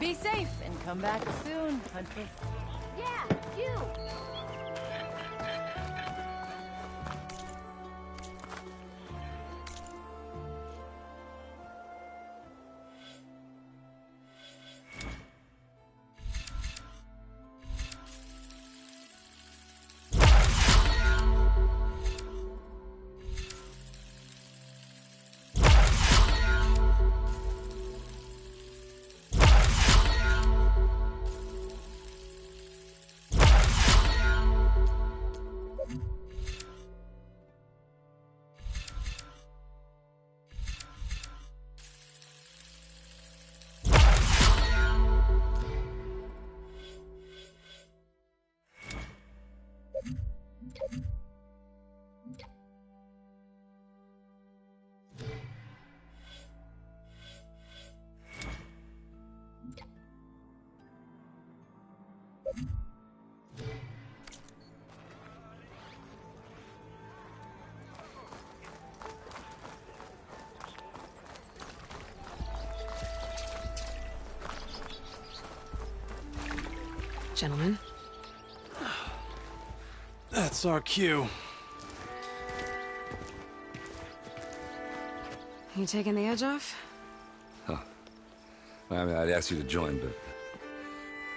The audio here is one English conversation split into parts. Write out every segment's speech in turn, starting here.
Be safe and come back soon, Huntress. Yeah, you! Gentlemen. That's our cue. You taking the edge off? Huh. I mean, I'd ask you to join, but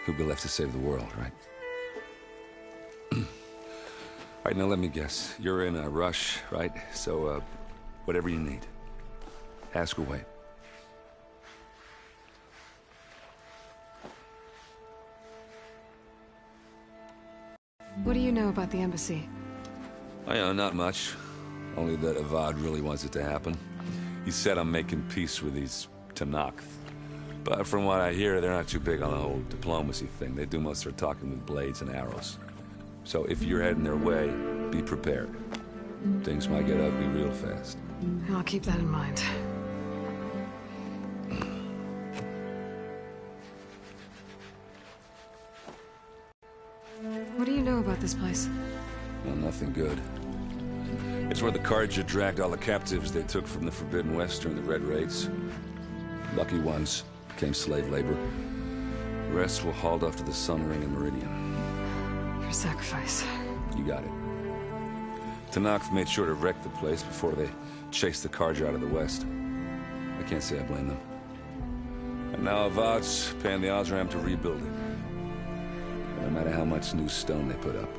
who'd be left to save the world, right? All right, now let me guess. You're in a rush, right? So, whatever you need, ask away. What do you know about the embassy? I know, not much. Only that Avad really wants it to happen. He said I'm making peace with these Tanakh. But from what I hear, they're not too big on the whole diplomacy thing. They do most of their talking with blades and arrows. So if you're heading their way, be prepared. Things might get ugly real fast. I'll keep that in mind. What do you know about this place? Well, nothing good. It's where the Carja dragged all the captives they took from the Forbidden West during the Red Raids. Lucky ones became slave labor. The rest were hauled off to the Sun Ring and Meridian. Your sacrifice. You got it. Tanakh made sure to wreck the place before they chased the Carja out of the West. I can't say I blame them. And now Avad's paying the Osram to rebuild it. No matter how much new stone they put up,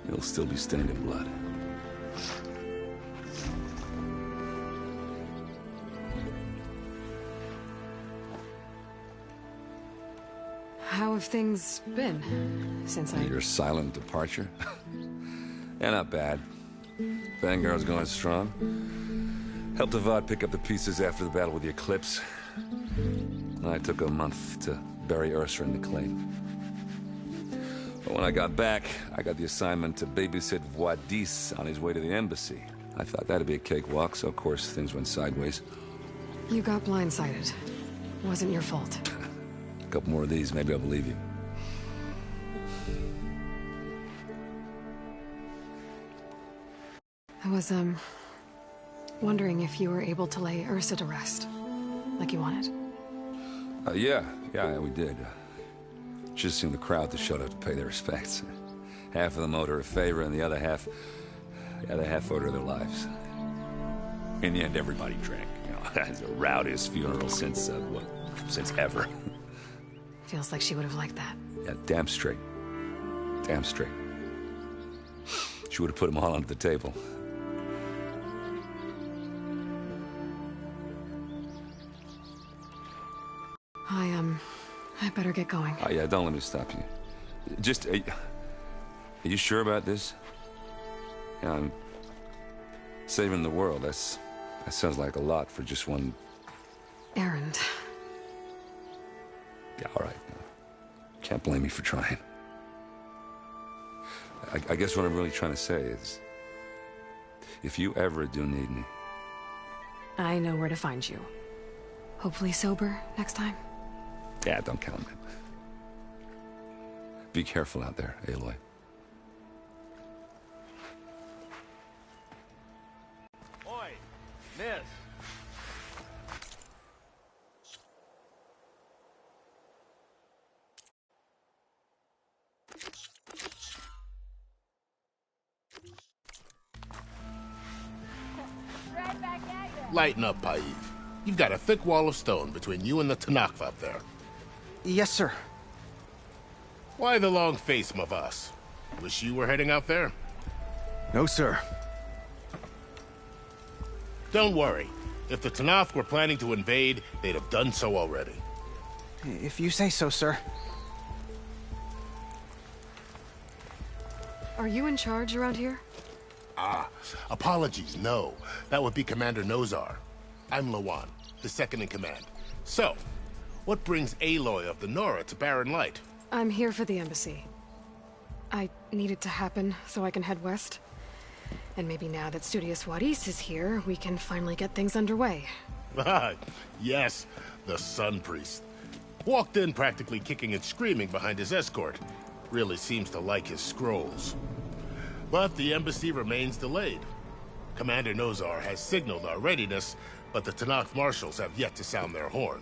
it'll still be stained in blood. How have things been since Your silent departure? Yeah, not bad. Vanguard's going strong. Helped Avad pick up the pieces after the battle with the Eclipse. I took a month to bury Ursa in the claim. But when I got back, I got the assignment to babysit Voidis on his way to the embassy. I thought that'd be a cakewalk, so of course things went sideways. You got blindsided. Wasn't your fault. A couple more of these, maybe I'll believe you. I was, wondering if you were able to lay Ursa to rest, like you wanted. Yeah, we did. Just seemed the crowd that showed up to pay their respects. Half of them owed her a favor, and the other half owed her their lives. In the end, everybody drank. You know, that's the rowdiest funeral since ever. Feels like she would have liked that. Yeah, damn straight. Damn straight. She would have put them all under the table. I better get going. Oh, yeah, don't let me stop you. Just, are you sure about this? Yeah, I'm saving the world. That sounds like a lot for just one... Errand. Yeah, all right. Can't blame me for trying. I guess what I'm really trying to say is, if you ever do need me... I know where to find you. Hopefully sober next time. Yeah, don't count on it. Be careful out there, Aloy. Oi, miss. Lighten up, Paiv. You've got a thick wall of stone between you and the Tanakh up there. Yes, sir. Why the long face, Mavas? Wish you were heading out there? No, sir. Don't worry. If the Tanakh were planning to invade, they'd have done so already. If you say so, sir. Are you in charge around here? Apologies, no. That would be Commander Nozar. I'm Lawan, the second in command. So, what brings Aloy of the Nora to Barren Light? I'm here for the embassy. I need it to happen so I can head west. And maybe now that Studious Wadis is here, we can finally get things underway. Yes, the Sun Priest. Walked in practically kicking and screaming behind his escort. Really seems to like his scrolls. But the embassy remains delayed. Commander Nozar has signaled our readiness, but the Tanakh marshals have yet to sound their horn.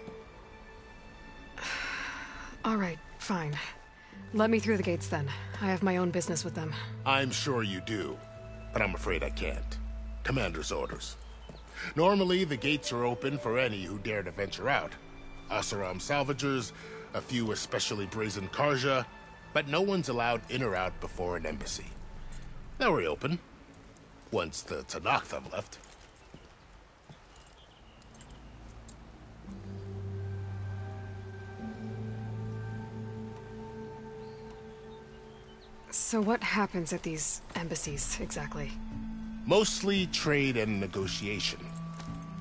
All right, fine. Let me through the gates then. I have my own business with them. I'm sure you do, but I'm afraid I can't. Commander's orders. Normally, the gates are open for any who dare to venture out. Asaram salvagers, a few especially brazen Karja, but no one's allowed in or out before an embassy. They'll reopen, once the Tanakh have left. So what happens at these embassies, exactly? Mostly trade and negotiation.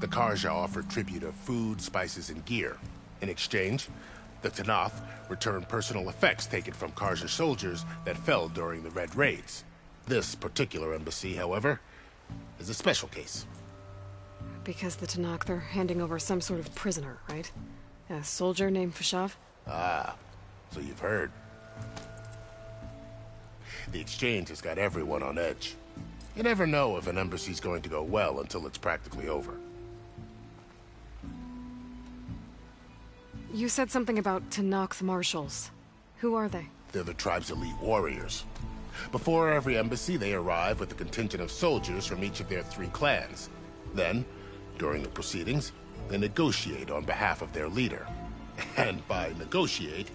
The Karja offer tribute of food, spices, and gear. In exchange, the Tanakh return personal effects taken from Karja soldiers that fell during the Red Raids. This particular embassy, however, is a special case. Because the Tanakh, they're handing over some sort of prisoner, right? A soldier named Fashav? Ah, so you've heard. The exchange has got everyone on edge. You never know if an embassy's going to go well until it's practically over. You said something about Tanakh marshals. Who are they? They're the tribe's elite warriors. Before every embassy, they arrive with a contingent of soldiers from each of their 3 clans. Then, during the proceedings, they negotiate on behalf of their leader. And by negotiate,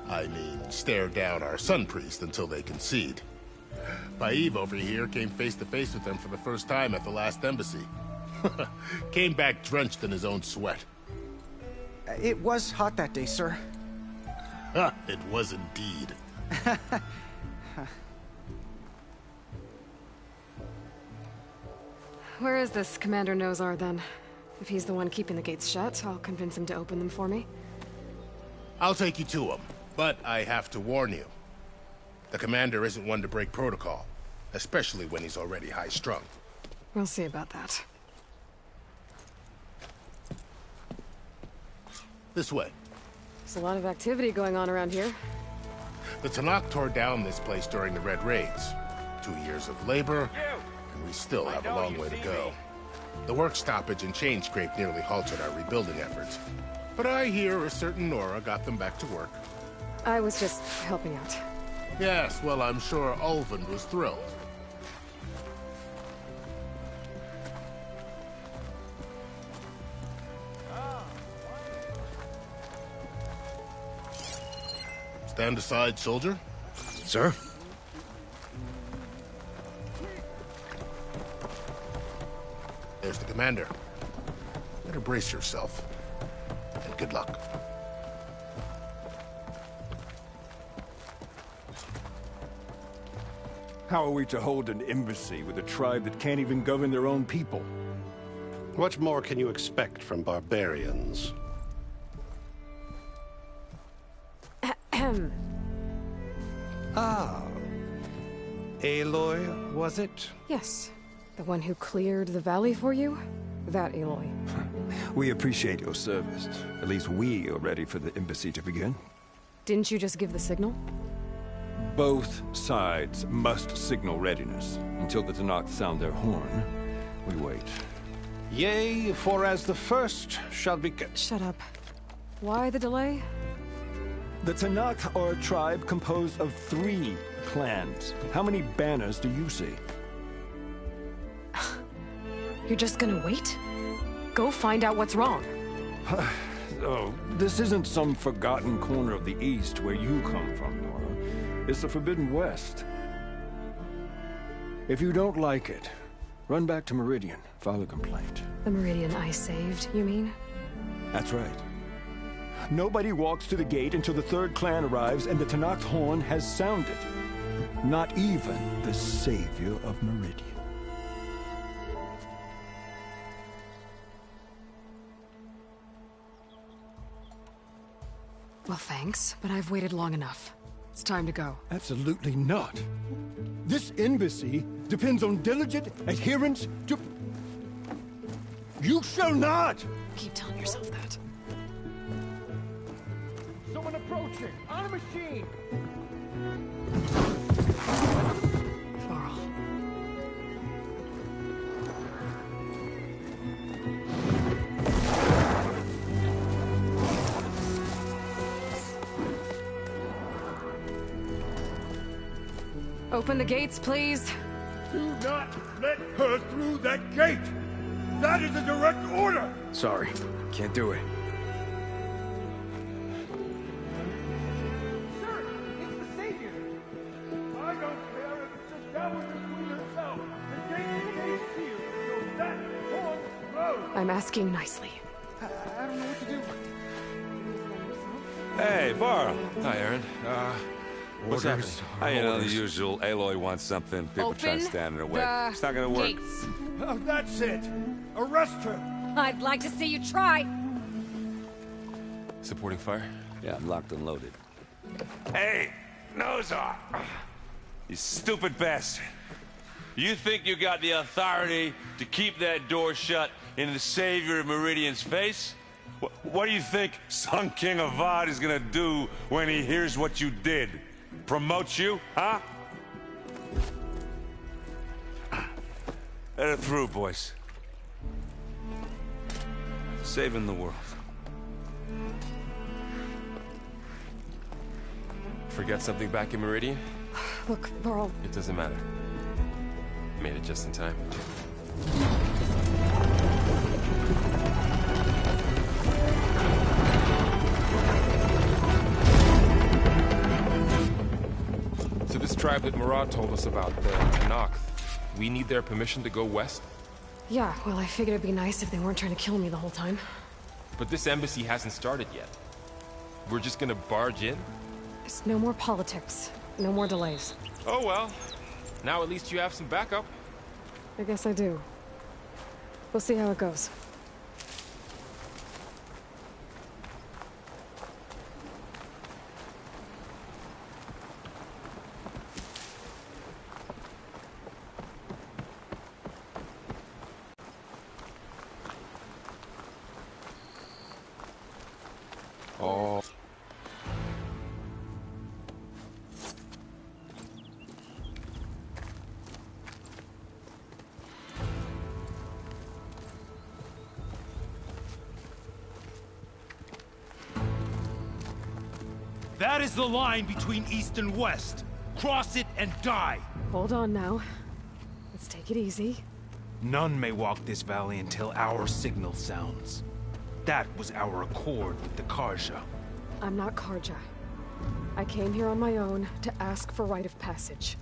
I mean stare down our Sun Priest until they concede. Paiv over here came face to face with them for the first time at the last embassy. Came back drenched in his own sweat. It was hot that day, sir. It was indeed. Where is this Commander Nozar, then? If he's the one keeping the gates shut, I'll convince him to open them for me. I'll take you to him, but I have to warn you. The commander isn't one to break protocol, especially when he's already high-strung. We'll see about that. This way. There's a lot of activity going on around here. The Tanakh tore down this place during the Red Raids. 2 years of labor, and we still have a long way to go. The work stoppage and chain scrape nearly halted our rebuilding efforts. But I hear a certain Nora got them back to work. I was just helping out. Yes, well, I'm sure Ulvin was thrilled. Stand aside, soldier. Sir? There's the commander. Better brace yourself. And good luck. How are we to hold an embassy with a tribe that can't even govern their own people? What more can you expect from barbarians? Ah. Aloy, was it? Yes. The one who cleared the valley for you? That Aloy. We appreciate your service. At least we are ready for the embassy to begin. Didn't you just give the signal? Both sides must signal readiness. Until the Tanakh sound their horn, we wait. Yea, for as the first shall be... Shut up. Why the delay? The Tanakh are a tribe composed of 3 clans. How many banners do you see? You're just gonna wait? Go find out what's wrong. Oh, this isn't some forgotten corner of the East where you come from, Nora. It's the Forbidden West. If you don't like it, run back to Meridian, file a complaint. The Meridian I saved, you mean? That's right. Nobody walks to the gate until the third clan arrives and the Tanakh horn has sounded. Not even the savior of Meridian. Well, thanks, but I've waited long enough. It's time to go. Absolutely not. This embassy depends on diligent adherence to... You shall not! Keep telling yourself that. Someone approaching! On a machine! Varl. Open the gates, please. Do not let her through that gate! That is a direct order! Sorry, can't do it. Sir, it's the savior! I don't care if it's just down with the queen herself! The gate is sealed, so that horn blows! I'm asking nicely. I don't know what to do. Hey, Varl. Hi, Aaron. What's happening? You know, the usual. Aloy wants something. People try to Open stand in her way. the It's not gonna work. gates. Oh, that's it! Arrest her! I'd like to see you try. Supporting fire? Yeah, I'm locked and loaded. Hey, nose off! You stupid bastard. You think you got the authority to keep that door shut in the savior of Meridian's face? What do you think Sun King Avad is gonna do when he hears what you did? Promote you, huh? Let it through, boys. Saving the world. Forget something back in Meridian? Look, Varl, It doesn't matter. Made it just in time. So this tribe that Murad told us about, the Tanakh, we need their permission to go west? yeah, well, I figured it'd be nice if they weren't trying to kill me the whole time. But this embassy hasn't started yet. We're just gonna barge in? There's no more politics. No more delays. Oh well. Now at least you have some backup. I guess I do. We'll see how it goes. Oh. That is the line between East and West. Cross it and die. Hold on now. Let's take it easy. None may walk this valley until our signal sounds. That was our accord with the Karja. I'm not Karja. I came here on my own to ask for rite of passage.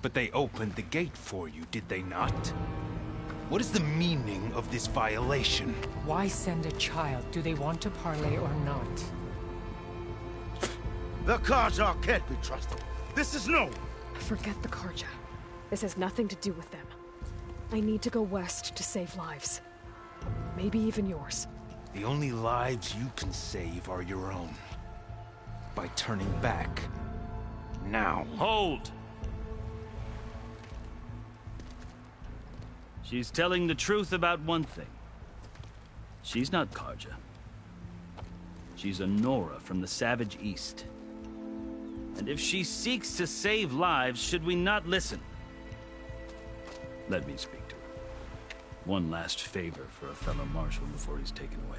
But they opened the gate for you, did they not? What is the meaning of this violation? Why send a child? Do they want to parley or not? The Karja can't be trusted. This is known. Forget the Karja. This has nothing to do with them. I need to go west to save lives. Maybe even yours. The only lives you can save are your own. By turning back. Now. Hold! She's telling the truth about one thing. She's not Karja. She's a Nora from the Savage East. And if she seeks to save lives, should we not listen? Let me speak to her. One last favor for a fellow marshal before he's taken away.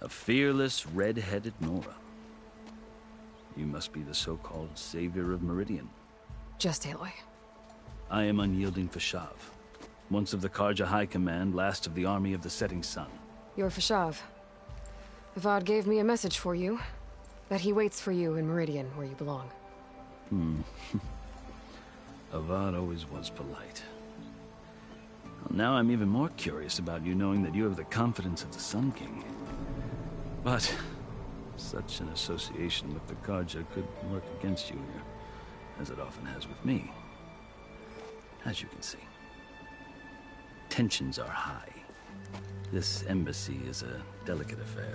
A fearless, red-headed Nora. You must be the so-called savior of Meridian. Just Aloy. I am unyielding Fashav, once of the Karja High Command, last of the army of the Setting Sun. You're Fashav. Avad gave me a message for you. That he waits for you in Meridian, where you belong. Avad always was polite. Well, now I'm even more curious about you knowing that you have the confidence of the Sun King. But such an association with the Karja could work against you here, as it often has with me. As you can see, tensions are high. This embassy is a delicate affair.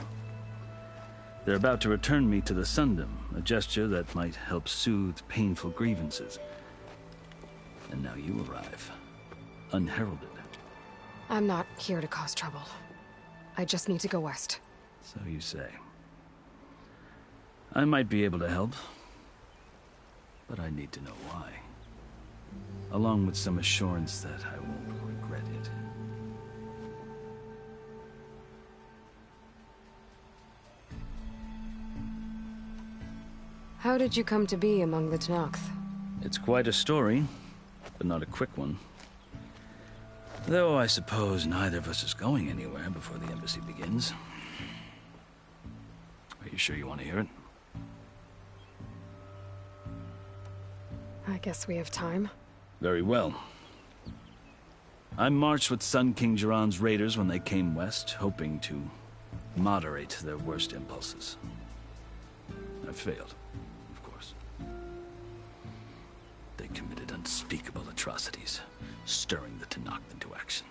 They're about to return me to the Sundom, a gesture that might help soothe painful grievances. And now you arrive, unheralded. I'm not here to cause trouble. I just need to go west. So you say. I might be able to help, but I need to know why. Along with some assurance that I won't regret it. How did you come to be among the Tenakth? It's quite a story, but not a quick one. Though I suppose neither of us is going anywhere before the embassy begins. Are you sure you want to hear it? I guess we have time. Very well. I marched with Sun King Jiran's raiders when they came west, hoping to moderate their worst impulses. I failed, of course. They committed unspeakable atrocities, stirring the Tenakth into action.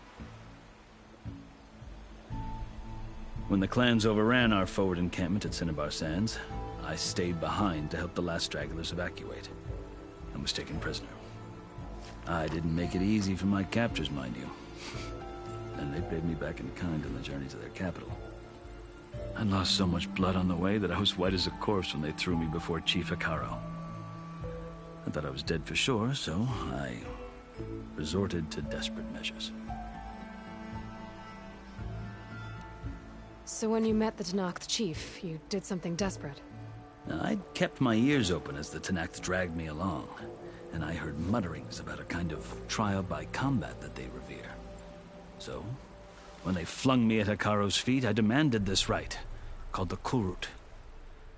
When the clans overran our forward encampment at Cinnabar Sands, I stayed behind to help the last stragglers evacuate, and was taken prisoner. I didn't make it easy for my captors, mind you. And they paid me back in kind on the journey to their capital. I lost so much blood on the way that I was white as a corpse when they threw me before Chief Hikaro. I thought I was dead for sure, so I resorted to desperate measures. So when you met the Tenakth chief, you did something desperate? Now, I'd kept my ears open as the Tenakth dragged me along, and I heard mutterings about a kind of trial by combat that they revere. So, when they flung me at Hikaro's feet, I demanded this right, called the Kulrut,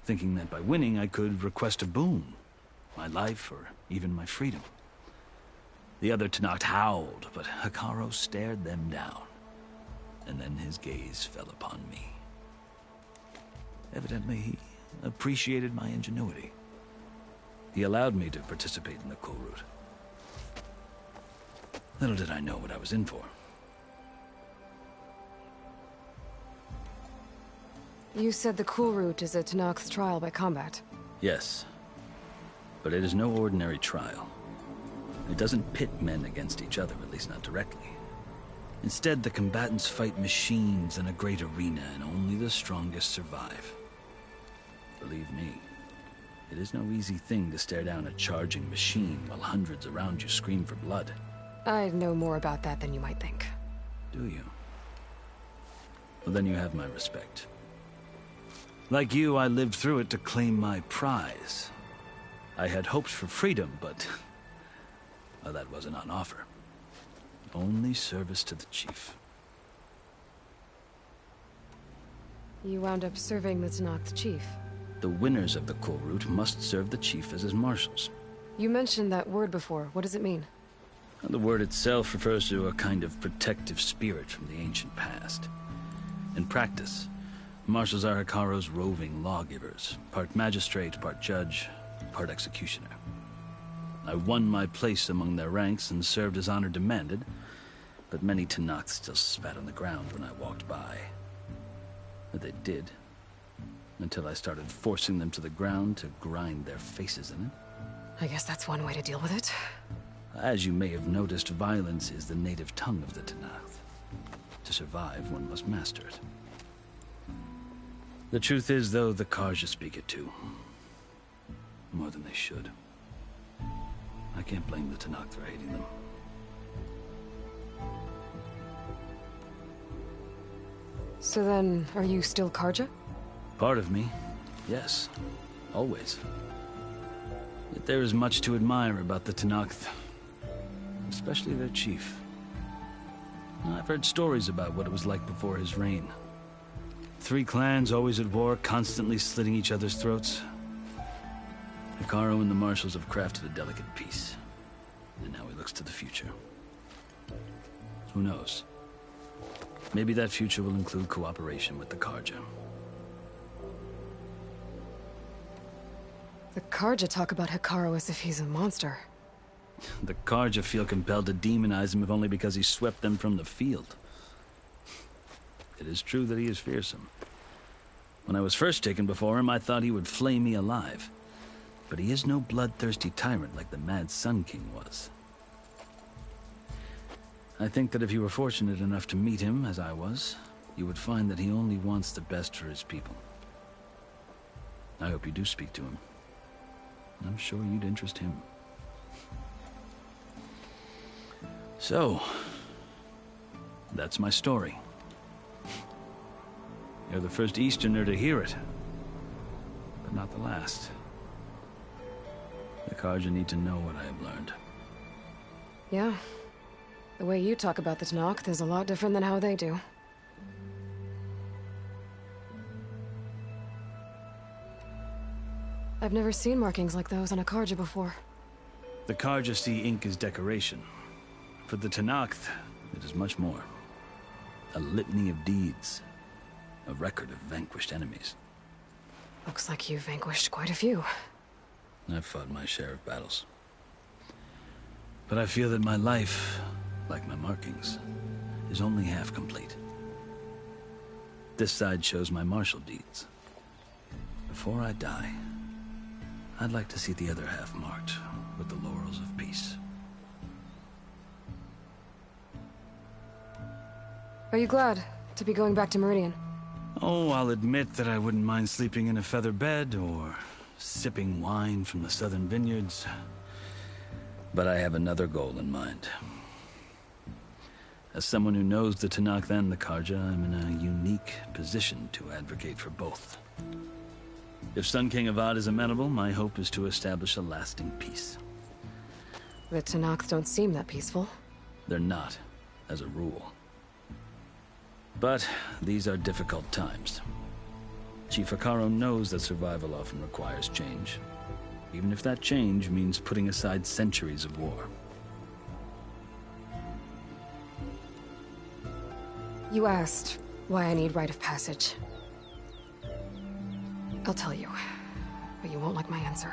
thinking that by winning I could request a boon, my life or even my freedom. The other Tenakth howled, but Hikaro stared them down, and then his gaze fell upon me. Evidently, he appreciated my ingenuity. He allowed me to participate in the Kulrut. Little did I know what I was in for. You said the Kulrut is a Tenakth's trial by combat. Yes, but it is no ordinary trial. It doesn't pit men against each other, at least not directly. Instead, the combatants fight machines in a great arena, and only the strongest survive. Believe me, it is no easy thing to stare down a charging machine while hundreds around you scream for blood. I know more about that than you might think. Do you? Well, then you have my respect. Like you, I lived through it to claim my prize. I had hoped for freedom, but well, that wasn't on offer. Only service to the chief. You wound up serving the Tenakth chief. The winners of the Kulrut must serve the chief as his marshals. You mentioned that word before. What does it mean? The word itself refers to a kind of protective spirit from the ancient past. In practice, marshals are Hikaro's roving lawgivers, part magistrate, part judge, part executioner. I won my place among their ranks and served as honor demanded, but many Tenakth still spat on the ground when I walked by. But they did, until I started forcing them to the ground to grind their faces in it. I guess that's one way to deal with it. As you may have noticed, violence is the native tongue of the Tenakth. To survive, one must master it. The truth is, though, the Karja speak it too. More than they should. I can't blame the Tenakth for hating them. So then, are you still Karja? Part of me, yes. Always. Yet there is much to admire about the Tenakth. Especially their chief. I've heard stories about what it was like before his reign. 3 clans always at war, constantly slitting each other's throats. Hekarro and the Marshals have crafted a delicate peace. And now he looks to the future. Who knows? Maybe that future will include cooperation with the Karja. The Karja talk about Hekarro as if he's a monster. The Karja feel compelled to demonize him if only because he swept them from the field. It is true that he is fearsome. When I was first taken before him, I thought he would flay me alive. But he is no bloodthirsty tyrant like the Mad Sun King was. I think that if you were fortunate enough to meet him, as I was, you would find that he only wants the best for his people. I hope you do speak to him. I'm sure you'd interest him. So, that's my story. You're the first Easterner to hear it, but not the last. The Karja need to know what I have learned. Yeah. The way you talk about the Tenakth is a lot different than how they do. I've never seen markings like those on a Karja before. The Karja see ink as decoration. For the Tenakth, it is much more. A litany of deeds. A record of vanquished enemies. Looks like you've vanquished quite a few. I've fought my share of battles. But I feel that my life, like my markings, is only half complete. This side shows my martial deeds. Before I die, I'd like to see the other half marked with the laurels of peace. Are you glad to be going back to Meridian? Oh, I'll admit that I wouldn't mind sleeping in a feather bed or sipping wine from the southern vineyards. But I have another goal in mind. As someone who knows the Tenakth and the Karja, I'm in a unique position to advocate for both. If Sun King Avad is amenable, my hope is to establish a lasting peace. The Tenakth don't seem that peaceful. They're not, as a rule. But these are difficult times. Chief Hekarro knows that survival often requires change, even if that change means putting aside centuries of war. You asked why I need rite of passage. I'll tell you, but you won't like my answer.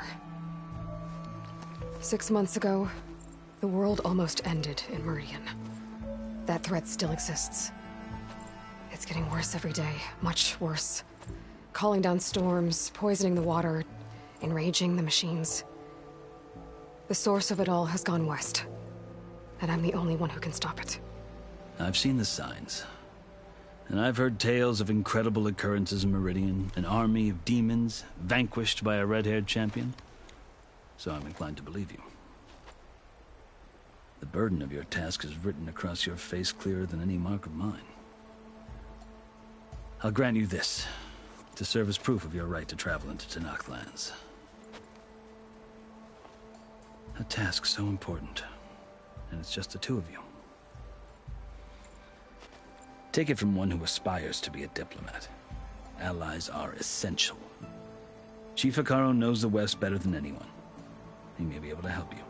6 months ago, the world almost ended in Meridian. That threat still exists. It's getting worse every day, much worse. Calling down storms, poisoning the water, enraging the machines. The source of it all has gone west, and I'm the only one who can stop it. I've seen the signs. And I've heard tales of incredible occurrences in Meridian, an army of demons vanquished by a red-haired champion. So I'm inclined to believe you. The burden of your task is written across your face clearer than any mark of mine. I'll grant you this, to serve as proof of your right to travel into Tenakth lands. A task so important, and it's just the two of you. Take it from one who aspires to be a diplomat. Allies are essential. Chief Hekarro knows the West better than anyone. He may be able to help you.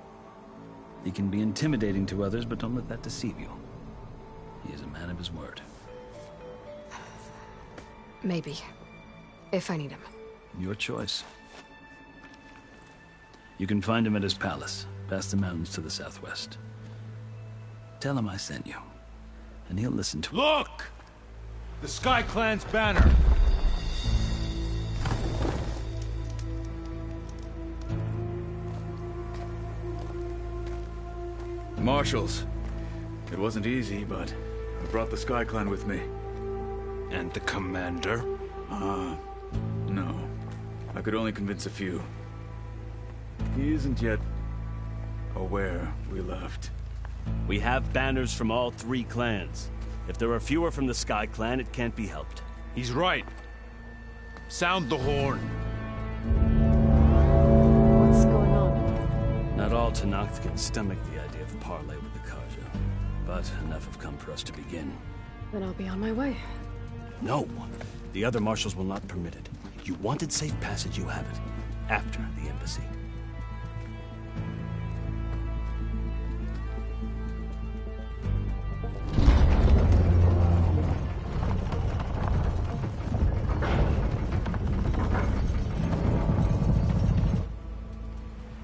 He can be intimidating to others, but don't let that deceive you. He is a man of his word. Maybe. If I need him. Your choice. You can find him at his palace, past the mountains to the southwest. Tell him I sent you, and he'll listen to it. Look! The Sky Clan's banner! Marshals. It wasn't easy, but I brought the Sky Clan with me. And the commander? No. I could only convince a few. He isn't yet aware we left. We have banners from all 3 clans. If there are fewer from the Sky Clan, it can't be helped. He's right. Sound the horn. What's going on? Not all Tenakth can stomach the idea of parley with the Karja, but enough have come for us to begin. Then I'll be on my way. No! The other marshals will not permit it. You wanted safe passage, you have it. After the embassy.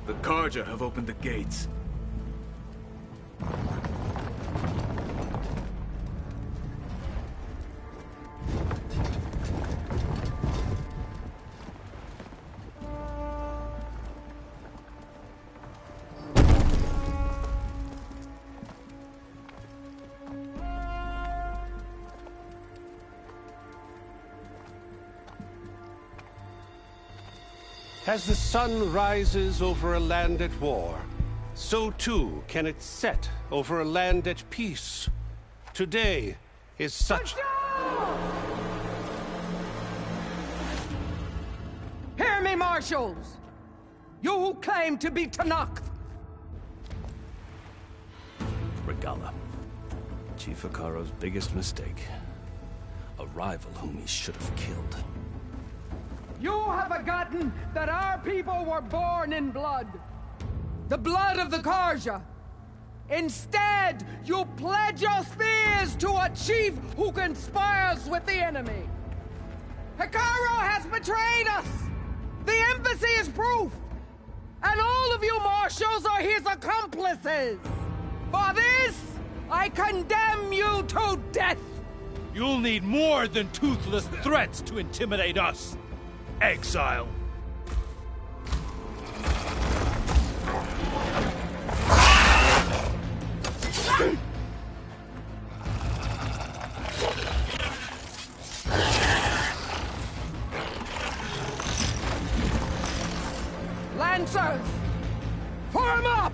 The Karja have opened the gates. As the sun rises over a land at war, so too can it set over a land at peace. Today is such... Hear me, marshals! You who claim to be Tenakth! Regala. Chief Hikaro's biggest mistake. A rival whom he should have killed. You have forgotten that our people were born in blood. The blood of the Karja. Instead, you pledge your spears to a chief who conspires with the enemy. Hikaro has betrayed us! The embassy is proof! And all of you marshals are his accomplices! For this, I condemn you to death! You'll need more than toothless threats to intimidate us. Exile. Lancers! Form up!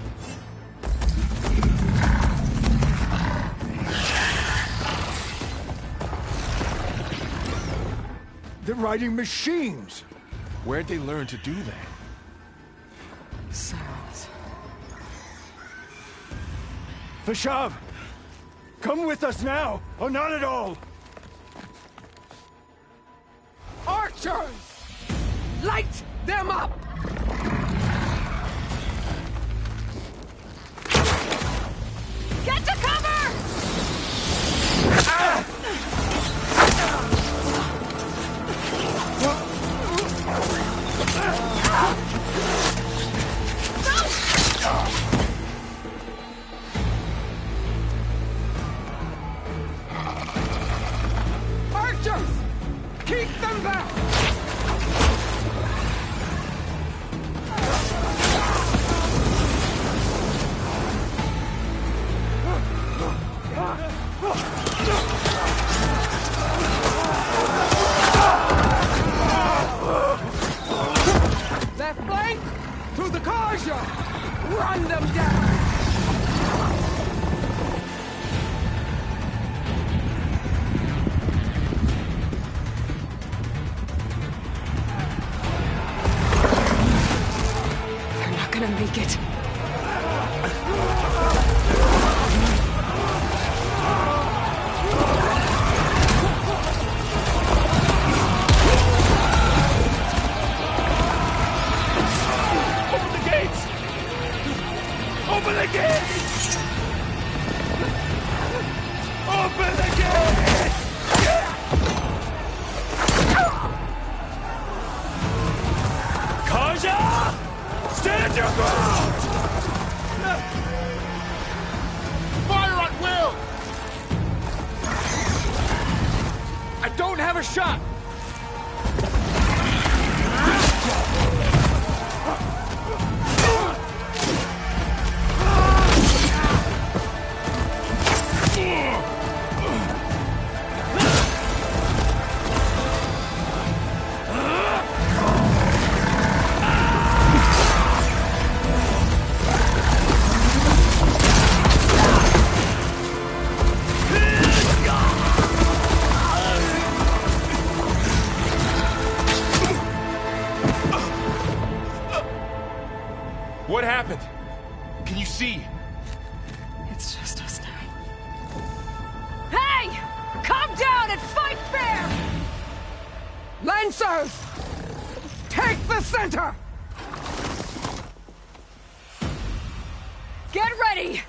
They're riding machines! Where'd they learn to do that? Silence. Vashav! Come with us now, or not at all! Archers! Light them up! Get to cover! Archers! Keep them back! Left flank! To the Karja! Run them down! They're not gonna make it. Open the gates! Open the gates! Open the gates! Karja! Stand your ground! Fire at will! I don't have a shot! on and fight fair! Lancers! Take the center! Get ready!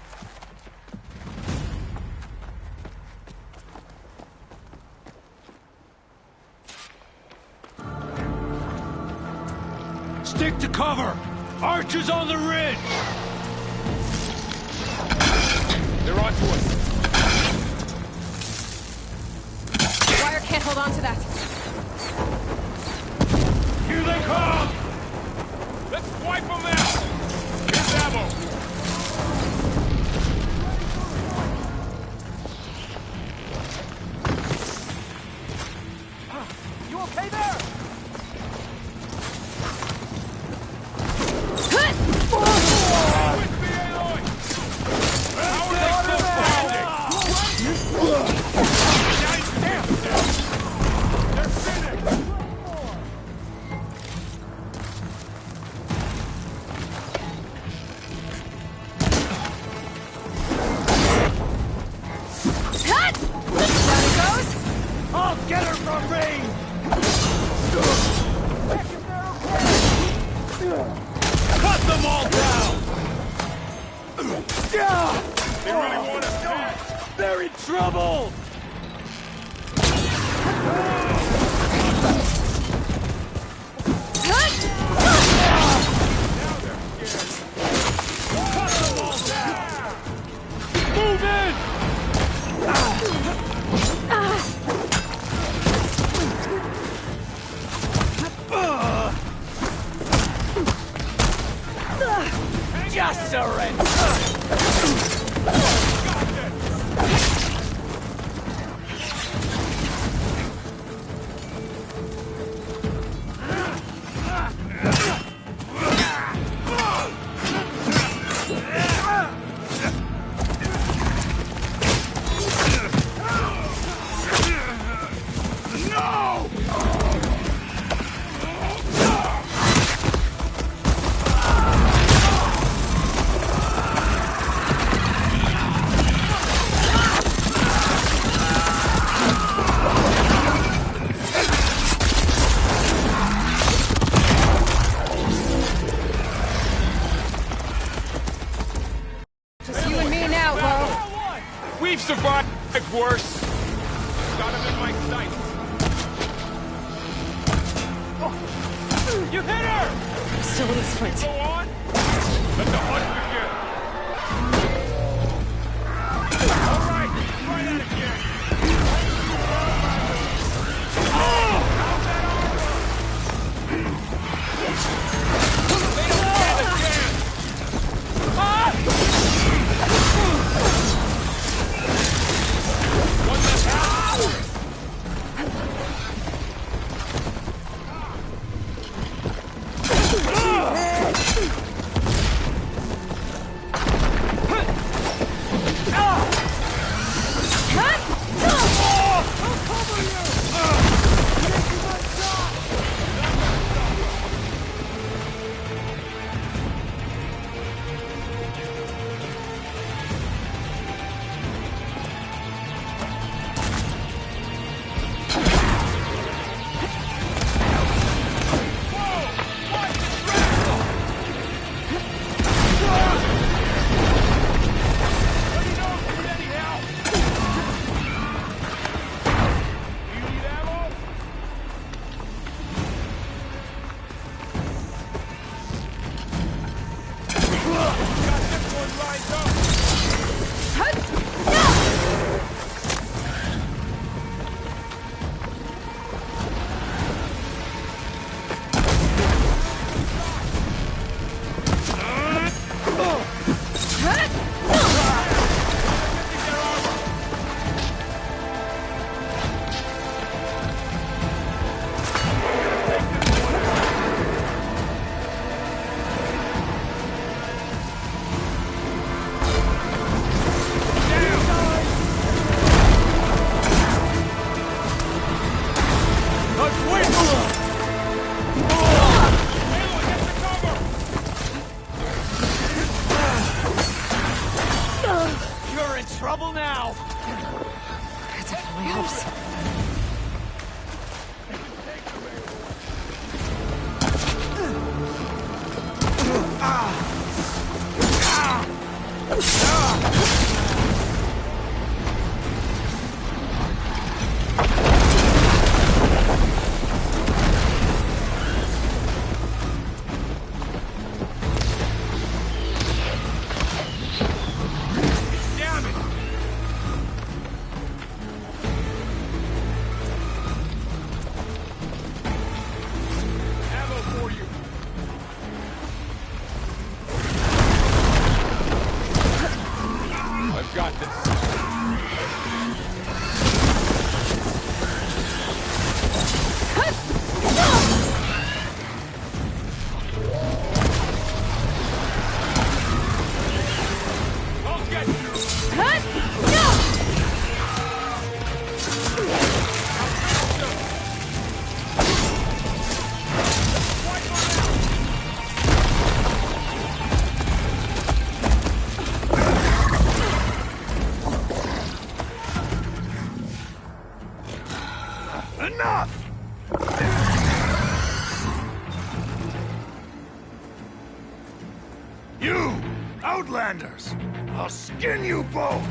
Stick to cover! Archers on the ridge! They're onto us. Wire can't hold on to that. Here they come! Let's wipe them out! Here's ammo! You okay there? I'll get her from range! Cut them all down! They really want us dead! They're in trouble! Cut them all down! Move in! Just surrender! We've survived worse. Got him in my sights. Oh. You hit her! Still in this fight. Go on. Let the hunt begin. All right, try that again. They don't stand a chance. What the hell? You're in trouble now! That definitely helps. Outlanders! I'll skin you both!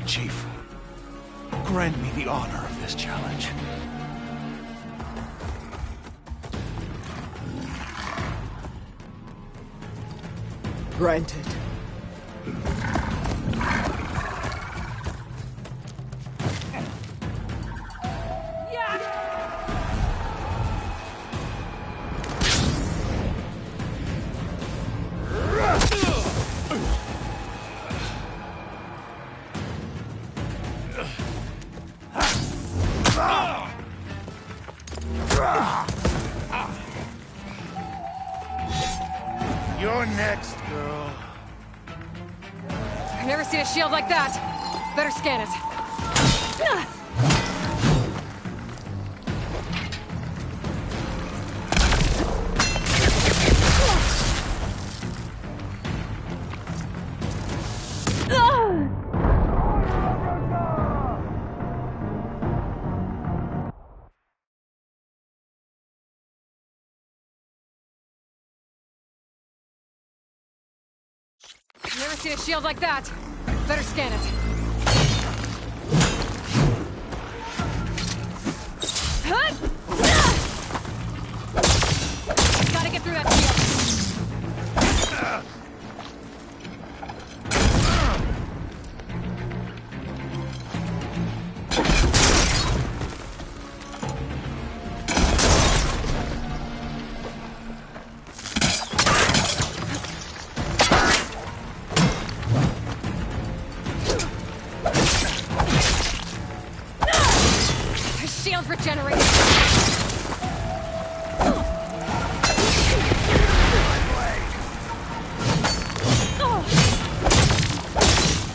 Chief, grant me the honor of this challenge. Granted. You're next, girl. I've never seen a shield like that. Better scan it. Never seen a shield like that. Better scan it. Gotta get through that shield. Shields regenerated.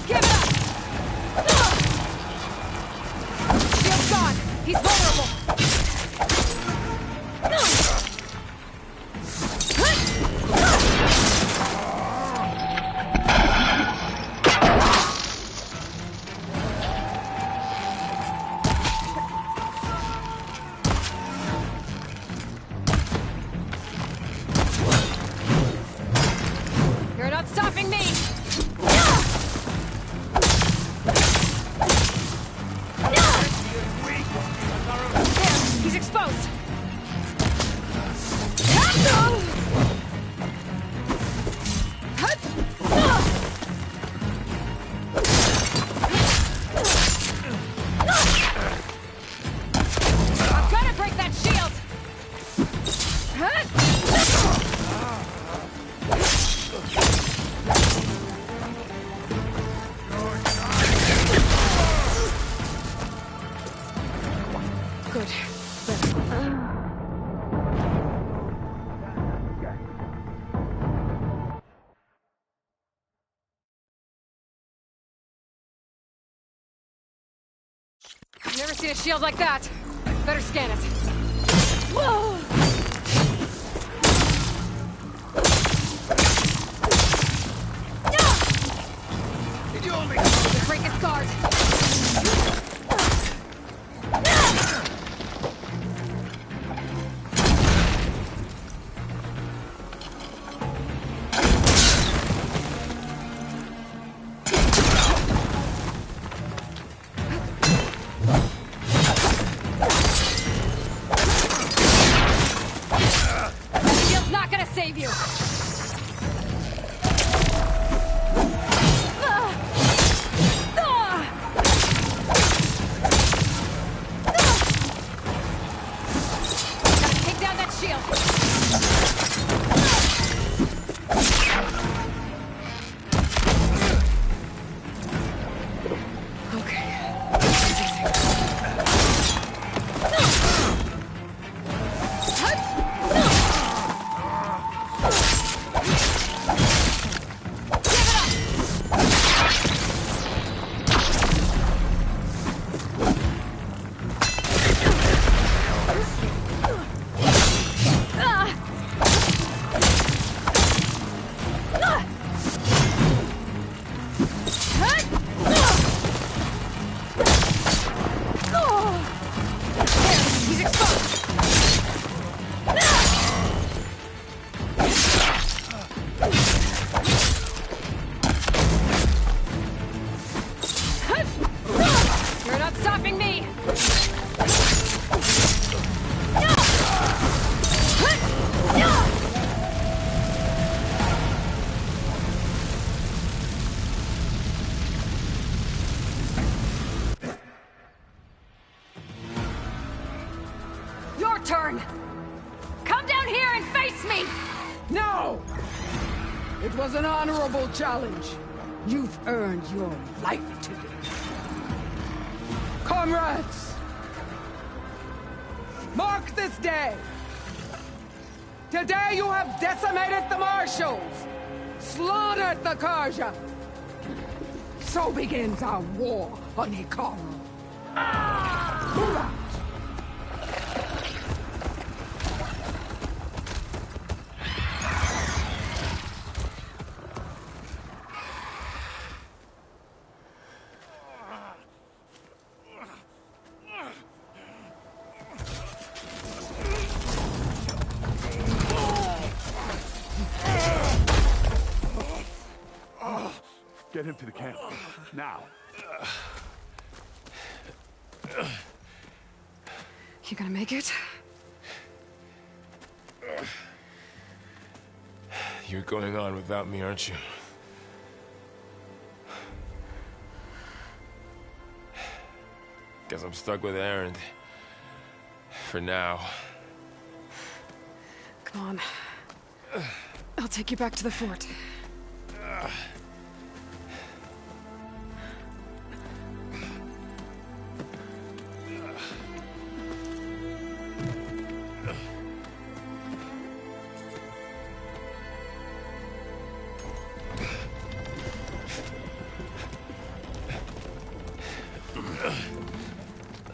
Give it up. Shield's gone. He's vulnerable. You're not stopping me! There, he's exposed! I've got to break that shield! Good. I've never seen a shield like that. Better scan it. Whoa! Did you only Break his guard. He's exposed! You're not stopping me! Your turn! Come down here and face me! No! It was an honorable challenge. You've earned your life today. Comrades! Mark this day! Today you have decimated the Marshals! Slaughtered the Karja! So begins our war on Hikaru. Hoorah! Get him to the camp. Now. You gonna make it? You're going on without me, aren't you? Guess I'm stuck with Aaron. For now. Come on. I'll take you back to the fort.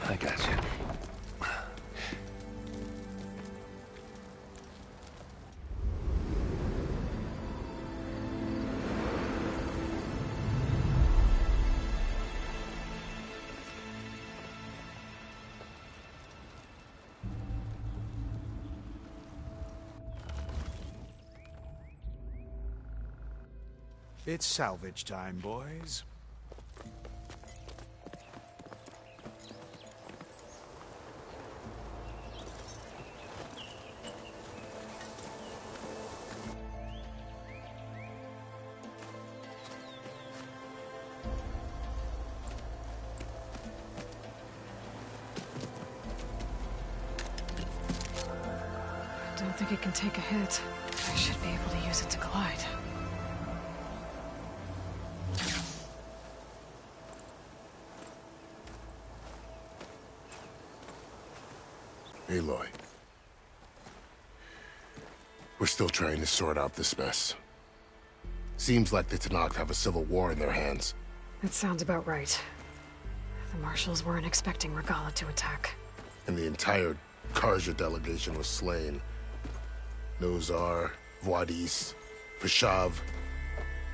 I got you. It's salvage time, boys. I don't think it can take a hit. I should be able to use it to glide. Aloy. We're still trying to sort out this mess. Seems like the Tenakth have a civil war in their hands. That sounds about right. The Marshals weren't expecting Regala to attack. And the entire Karja delegation was slain. Nozar, Voidis, Vashav.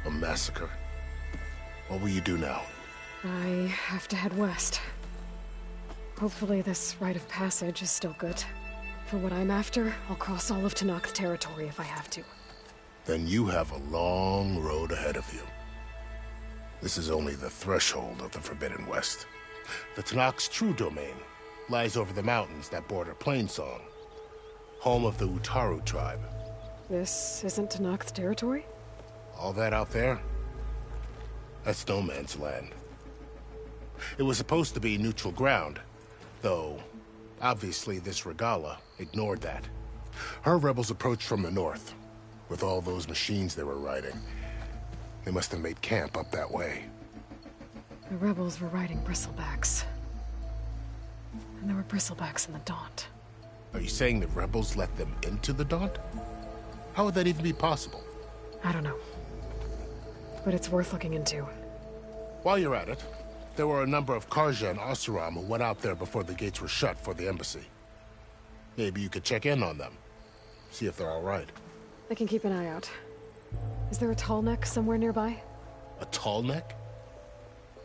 A massacre. What will you do now? I have to head west. Hopefully this rite of passage is still good. For what I'm after, I'll cross all of Tenakth territory if I have to. Then you have a long road ahead of you. This is only the threshold of the Forbidden West. The Tenakth's true domain lies over the mountains that border Plainsong, home of the Utaru tribe. This isn't Tenakth territory? All that out there? That's no man's land. It was supposed to be neutral ground, though obviously this Regala ignored that. Her rebels approached from the north, with all those machines they were riding. They must have made camp up that way. The rebels were riding bristlebacks. And there were bristlebacks in the Daunt. Are you saying the rebels let them into the Daunt? How would that even be possible? I don't know. But it's worth looking into. While you're at it, there were a number of Karja and Oseram who went out there before the gates were shut for the embassy. Maybe you could check in on them. See if they're all right. I can keep an eye out. Is there a tall neck somewhere nearby? A tall neck?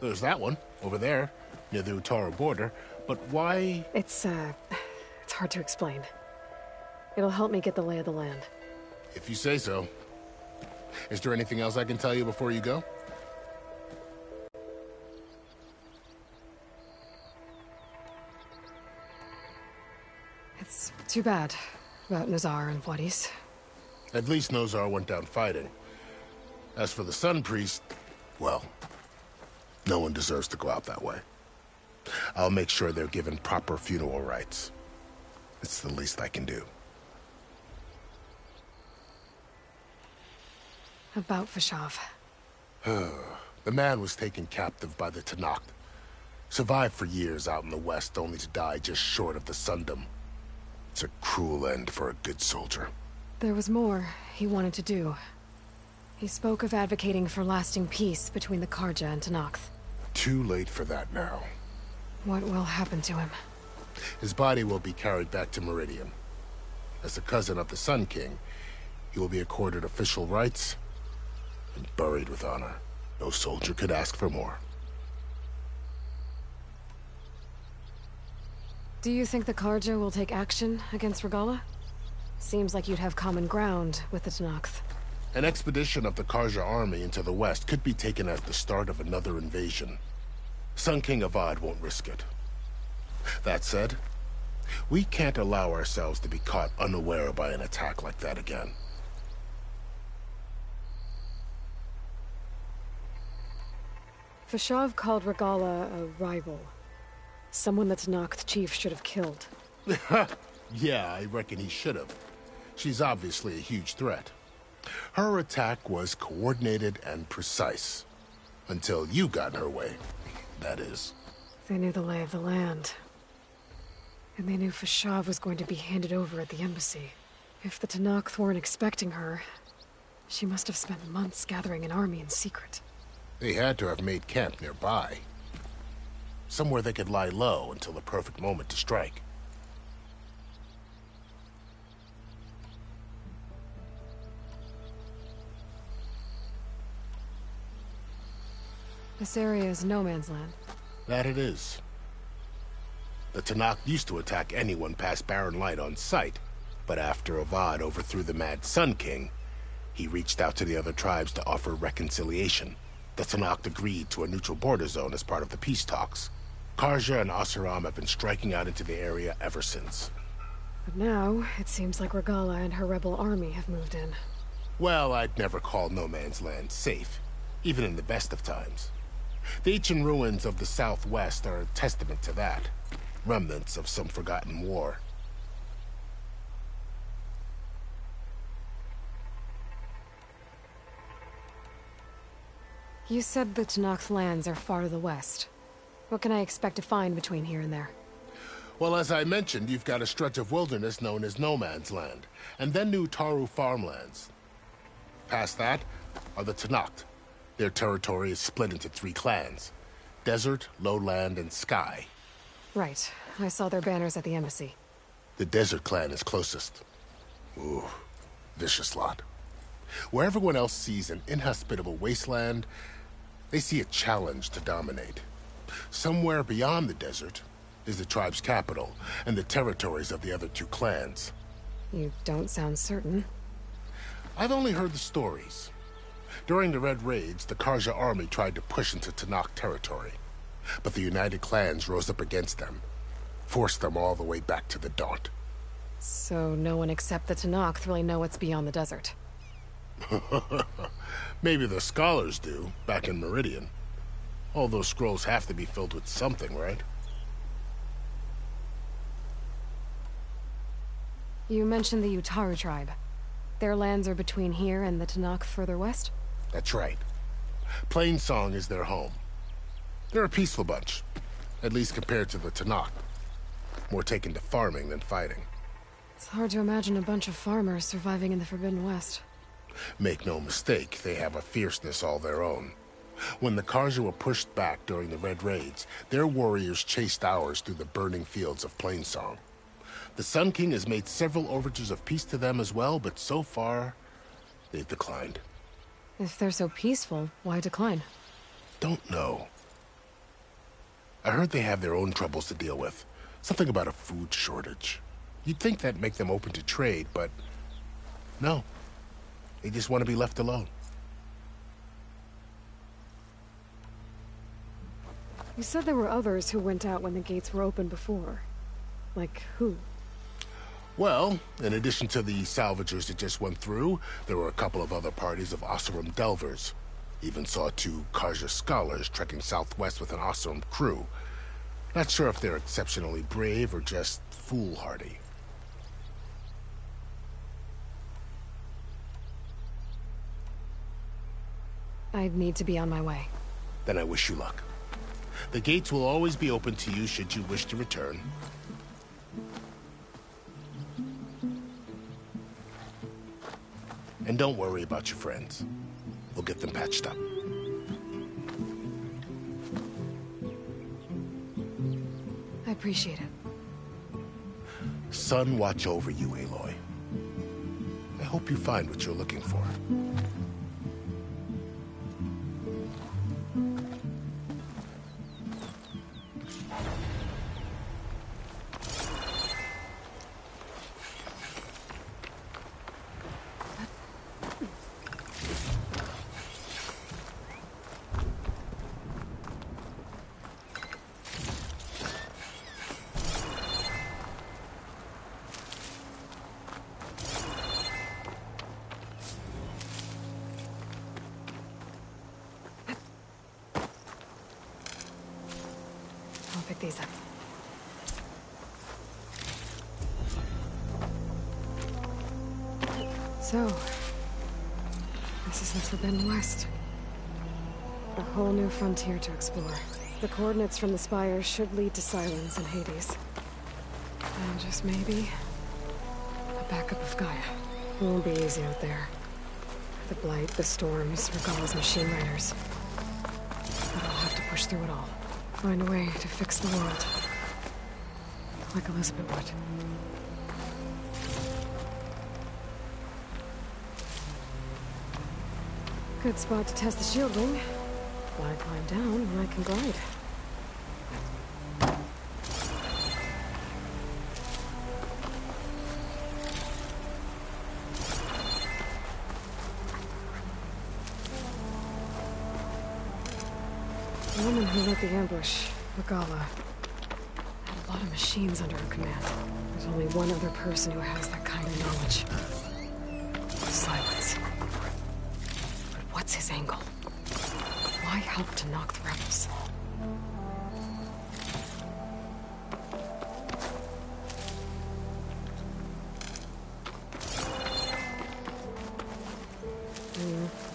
There's that one, over there, near the Utaru border. But why... It's hard to explain. It'll help me get the lay of the land. If you say so. Is there anything else I can tell you before you go? It's too bad about Nazar and Wadis. At least Nozar went down fighting. As for the Sun Priest, well, no one deserves to go out that way. I'll make sure they're given proper funeral rites. It's the least I can do. About Fashav. The man was taken captive by the Tanakh. Survived for years out in the west, only to die just short of the Sundom. It's a cruel end for a good soldier. There was more he wanted to do. He spoke of advocating for lasting peace between the Karja and Tanakh. Too late for that now. What will happen to him? His body will be carried back to Meridian. As a cousin of the Sun King, he will be accorded official rights and buried with honor. No soldier could ask for more. Do you think the Karja will take action against Regala? Seems like you'd have common ground with the Tanakh. An expedition of the Karja army into the west could be taken as the start of another invasion. Sun King Avad won't risk it. That said, we can't allow ourselves to be caught unaware by an attack like that again. Fashav called Regala a rival. Someone that Tanakh chief should have killed. Yeah, I reckon he should have. She's obviously a huge threat. Her attack was coordinated and precise. Until you got in her way, that is. They knew the lay of the land. And they knew Fashav was going to be handed over at the embassy. If the Tanakh weren't expecting her, she must have spent months gathering an army in secret. They had to have made camp nearby. Somewhere they could lie low until the perfect moment to strike. This area is no man's land. That it is. The Tanakh used to attack anyone past Barren Light on sight, but after Avad overthrew the Mad Sun King, he reached out to the other tribes to offer reconciliation. The Tanakh agreed to a neutral border zone as part of the peace talks. Karja and Asuram have been striking out into the area ever since. But now, it seems like Regala and her rebel army have moved in. Well, I'd never call no man's land safe, even in the best of times. The ancient ruins of the Southwest are a testament to that. Remnants of some forgotten war. You said the Tanakh lands are far to the west. What can I expect to find between here and there? Well, as I mentioned, you've got a stretch of wilderness known as No Man's Land, and then New Taru farmlands. Past that are the Tanakh. Their territory is split into 3 clans: Desert, Lowland, and Sky. Right. I saw their banners at the embassy. The Desert clan is closest. Ooh, vicious lot. Where everyone else sees an inhospitable wasteland, they see a challenge to dominate. Somewhere beyond the desert is the tribe's capital and the territories of the other 2 clans. You don't sound certain. I've only heard the stories. During the Red Raids, the Karja army tried to push into Tanakh territory, but the United Clans rose up against them, forced them all the way back to the Daunt. So no one except the Tanakh really know what's beyond the desert. Maybe the scholars do, back in Meridian. All those scrolls have to be filled with something, right? You mentioned the Utaru tribe. Their lands are between here and the Tanakh further west? That's right. Plainsong is their home. They're a peaceful bunch, at least compared to the Tanakh. More taken to farming than fighting. It's hard to imagine a bunch of farmers surviving in the Forbidden West. Make no mistake, they have a fierceness all their own. When the Karja were pushed back during the Red Raids, their warriors chased ours through the burning fields of Plainsong. The Sun King has made several overtures of peace to them as well, but so far, they've declined. If they're so peaceful, why decline? Don't know. I heard they have their own troubles to deal with. Something about a food shortage. You'd think that'd make them open to trade, but no. They just want to be left alone. You said there were others who went out when the gates were open before. Like who? Well, in addition to the salvagers that just went through, there were a couple of other parties of Oseram delvers. Even saw 2 Karja scholars trekking southwest with an Oseram crew. Not sure if they're exceptionally brave or just foolhardy. I'd need to be on my way. Then I wish you luck. The gates will always be open to you should you wish to return. And don't worry about your friends. We'll get them patched up. I appreciate it. Sun watch over you, Aloy. I hope you find what you're looking for. I'll pick these up. So, this is the Forbidden West. A whole new frontier to explore. The coordinates from the spires should lead to Silence and Hades. And just maybe, a backup of Gaia. It won't be easy out there. The Blight, the Storms, Regalla's machine riders. But I'll have to push through it all. Find a way to fix the world. Like Elizabeth would. Good spot to test the shield ring. Why climb down when I can glide? The woman who led the ambush, Regalla, had a lot of machines under her command. There's only one other person who has that kind of knowledge. Silence. But what's his angle? Why help to knock the rebels?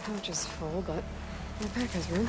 Pouch is full, but my pack has room.